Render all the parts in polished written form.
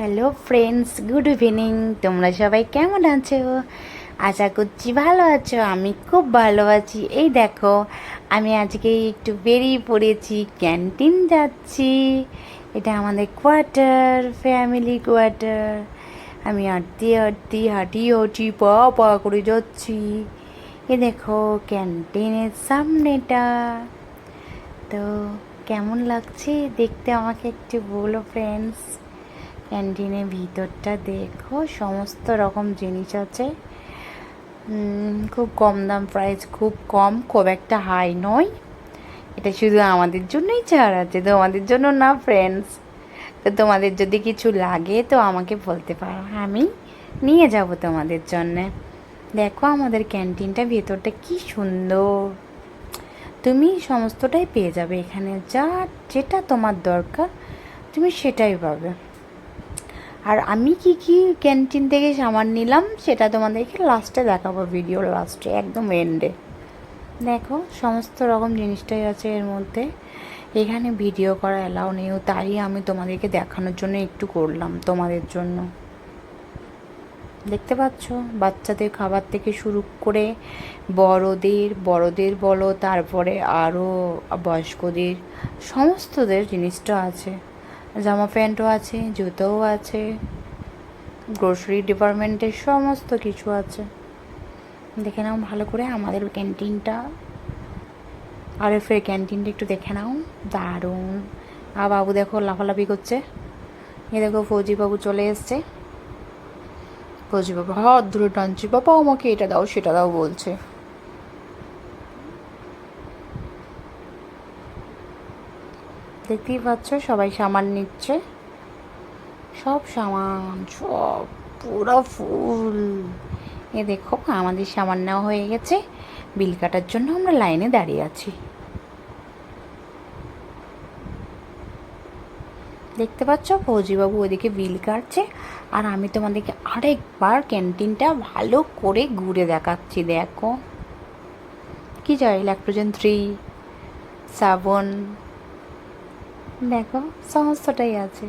Hello friends, good evening. তোমরা সবাই কেমন আছো? আশা করছি ভালো আছো। আমি খুব ভালো আছি। এই দেখো, আমি আজকে একটু বেরিয়ে পড়েছি, ক্যান্টিন যাচ্ছি। এটা আমাদের কোয়ার্টার, ফ্যামিলি কোয়ার্টার। আমি হাঁটি পা পা করে যাচ্ছি। এ দেখো ক্যান্টিনের সামনেটা। তো কেমন লাগছে দেখতে আমাকে একটু বলো ফ্রেন্ডস। ক্যান্টিনের ভিতরটা দেখো, সমস্ত রকম জিনিস আছে। খুব কম দাম, প্রাইস খুব কম, খুব একটা হাই নয়। এটা শুধু আমাদের জন্যই ছাড় আছে, তোমাদের জন্য না ফ্রেন্ডস। তো তোমাদের যদি কিছু লাগে তো আমাকে বলতে পারো, আমি নিয়ে যাব তোমাদের জন্যে। দেখো আমাদের ক্যান্টিনটা, ভেতরটা কি সুন্দর। তুমি সমস্তটাই পেয়ে যাবে এখানে, যেটা তোমার দরকার তুমি সেটাই পাবে। আর আমি কি কি ক্যান্টিন থেকে সামান নিলাম সেটা তোমাদেরকে লাস্টে দেখাবো, ভিডিওর লাস্টে, একদম এন্ডে। দেখো সমস্ত রকম জিনিসটাই আছে এর মধ্যে। এখানে ভিডিও করা অ্যালাউ নেই, তাই আমি তোমাদেরকে দেখানোর জন্য একটু করলাম তোমাদের জন্য। দেখতে পাচ্ছ, বাচ্চাদের খাবার থেকে শুরু করে বড়দের বলো, তারপরে আরও বয়স্কদের সমস্তদের জিনিসটা আছে। জামা প্যান্টও আছে, জুতোও আছে, গ্রোসারি ডিপার্টমেন্টের সমস্ত কিছু আছে। দেখে নাও ভালো করে আমাদের ক্যান্টিনটা, আর ফের ক্যান্টিনটা একটু দেখে নাও, দারুণ। আর বাবু দেখো লাফালাফি করছে। এ দেখো ফৌজি বাবু চলে এসছে। ফৌজি বাবু হাত ধরে টানছি, বাবা আমাকে এটা দাও সেটা দাও বলছে। দেখতেই পাচ্ছ সবাই সামান নিচ্ছে, সব সামান সব পুরো ফুল। এ দেখো আমাদের সামান নেওয়া হয়ে গেছে, বিল কাটার জন্য আমরা লাইনে দাঁড়িয়ে আছি। দেখতে পাচ্ছ ফৌজিবাবু ওইদিকে বিল কাটছে, আর আমি তোমাদেরকে আরেকবার ক্যান্টিনটা ভালো করে ঘুরে দেখাচ্ছি। দেখো কি চাই, ল্যাক্টোজেন 3, সাবন, দেখো সমস্তটাই আছে।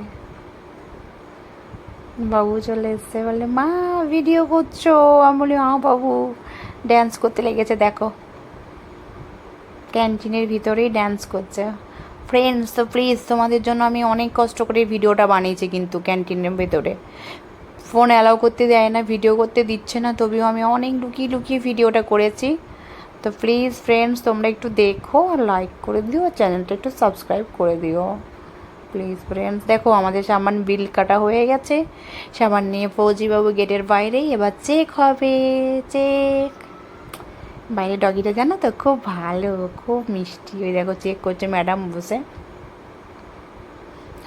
বাবু চলে এসছে, বলে মা ভিডিও করছো? আমি বলি হ্যাঁ বাবু, ড্যান্স করতে লেগেছে। দেখো ক্যান্টিনের ভিতরেই ড্যান্স করছে। ফ্রেন্ডস, তো প্লিজ তোমাদের জন্য আমি অনেক কষ্ট করে ভিডিওটা বানিয়েছি, কিন্তু ক্যান্টিনের ভেতরে ফোন অ্যালাউ করতে দেয় না, ভিডিও করতে দিচ্ছে না, তবেও আমি অনেক লুকিয়ে লুকিয়ে ভিডিওটা করেছি। তো প্লিজ ফ্রেন্ডস তোমরা একটু দেখো, আর লাইক করে দিও, আর চ্যানেলটা একটু সাবস্ক্রাইব করে দিও প্লিজ ফ্রেন্ডস। দেখো আমাদের সামান বিল কাটা হয়ে গেছে, সামান নিয়ে ফৌজিবাবু গেটের বাইরেই, এবার চেক হবে। চেক, বাইরে ডগিটা জানো তো খুব ভালো, খুব মিষ্টি। ওই দেখো চেক করছে ম্যাডাম বসে,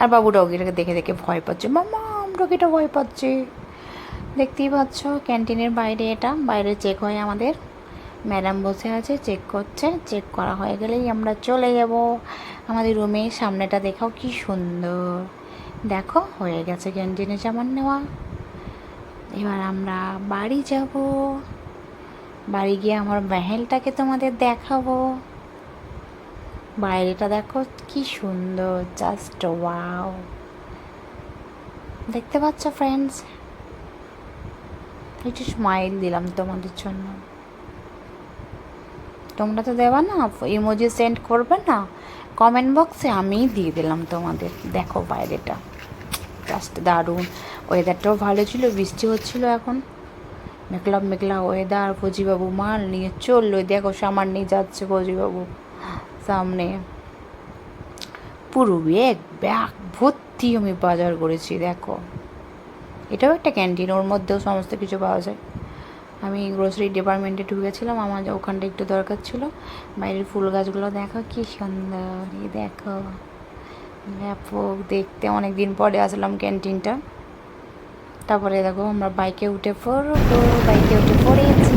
আর বাবু ডগিটাকে দেখে দেখে ভয় পাচ্ছে, মামা ডগিটা ভয় পাচ্ছে। দেখতেই পাচ্ছ ক্যান্টিনের বাইরে, এটা বাইরে চেক হয় আমাদের। ম্যাডাম বসে আছে, চেক করছে। চেক করা হয়ে গেলেই আমরা চলে যাব আমাদের রুমে। সামনেটা দেখাও কি সুন্দর। দেখো হয়ে গেছে ক্যান্টিনে সামান নেওয়া। এবার আমরা বাড়ি যাব, বাড়ি গিয়ে আমার মেহেলটাকে তোমাদের দেখাবো। বাইরেটা দেখো কি সুন্দর, জাস্ট ওয়াও। দেখতে পাচ্ছ ফ্রেন্ডস, একটু স্মাইল দিলাম তোমাদের জন্য। তোমরা তো দেবা না, ইমোজি সেন্ড করবে না কমেন্ট বক্সে, আমিই দিয়ে দিলাম তোমাদের। দেখো বাইরেটা জাস্ট দারুণ। ওয়েদারটাও ভালো ছিল, বৃষ্টি হচ্ছিল, এখন মেঘলা মেঘলা ওয়েদার। ফৌজিবাবু মাল নিয়ে চললো, দেখো সামান নিয়ে যাচ্ছে ফৌজিবাবু সামনে। পুরো ব্যাগ ভর্তি আমি বাজার করেছি। দেখো এটাও একটা ক্যান্টিন, ওর মধ্যেও সমস্ত কিছু পাওয়া যায়। আমি গ্রোসারি ডিপার্টমেন্টে ঢুকেছিলাম, আমার ওখানটা একটু দরকার ছিল। বাইরের ফুল গাছগুলো দেখো কি সুন্দর, এই দেখো ব্যাপক দেখতে। অনেক দিন পরে আসলাম ক্যান্টিনটা। তারপরে দেখো আমরা বাইকে উঠে পড়বো, বাইকে উঠে পড়েছি,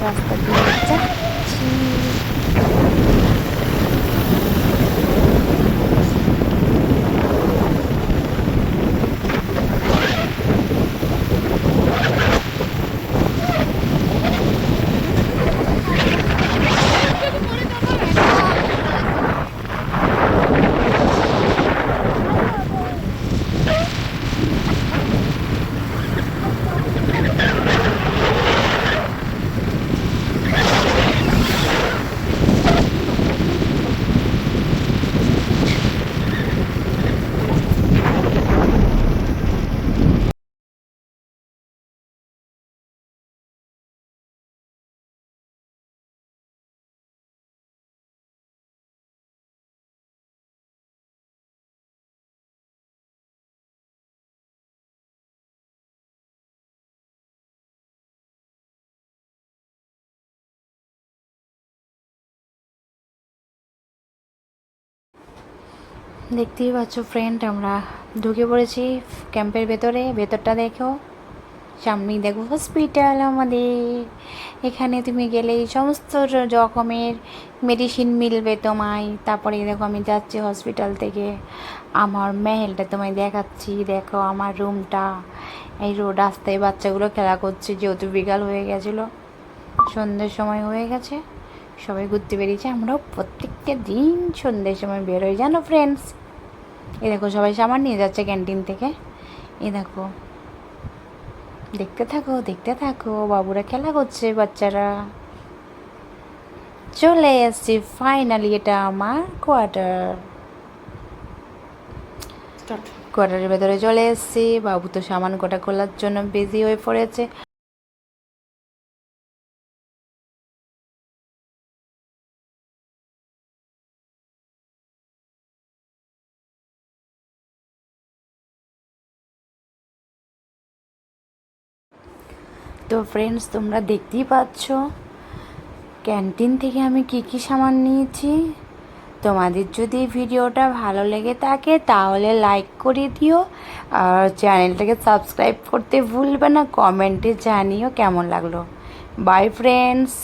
রাস্তা দিয়ে যাচ্ছি। দেখতেই পাচ্ছ ফ্রেন্ড, আমরা ঢুকে পড়েছি ক্যাম্পের ভেতরে। ভেতরটা দেখো, সামনেই দেখো হসপিটাল আমাদের। এখানে তুমি গেলেই সমস্ত রকমের মেডিসিন মিলবে তোমায়। তারপরে দেখো আমি যাচ্ছি হসপিটাল থেকে, আমার মেহেলটা তোমায় দেখাচ্ছি। দেখো আমার রুমটা, এই রাস্তায় বাচ্চাগুলো খেলা করছে, যেহেতু বিকাল হয়ে গেছিলো, সন্ধ্যের সময় হয়ে গেছে, সবাই ঘুরতে বেরিয়েছে। আমরাও প্রত্যেকটা দিন সন্ধ্যের সময় বেরোই জানো ফ্রেন্ডস। এ দেখো সবাই সামান নিয়ে যাচ্ছে ক্যান্টিন থেকে। এ দেখো, দেখতে থাকো দেখতে থাকো, বাবুরা খেলা করছে, বাচ্চারা। চলে এসছি ফাইনালি, এটা আমার কোয়ার্টারের ভেতরে চলে এসছি। বাবু তো সামান কোটা খোলার জন্য বিজি হয়ে পড়েছে। তো ফ্রেন্ডস, তোমরা দেখতেই পাচ্ছ ক্যান্টিন থেকে আমি কি কি সামান নিয়েছি। তোমাদের যদি ভিডিওটা ভালো লেগে থাকে তাহলে লাইক করে দিও, আর চ্যানেলটাকে সাবস্ক্রাইব করতে ভুলবে না। কমেন্টে জানিও কেমন লাগলো। By friends.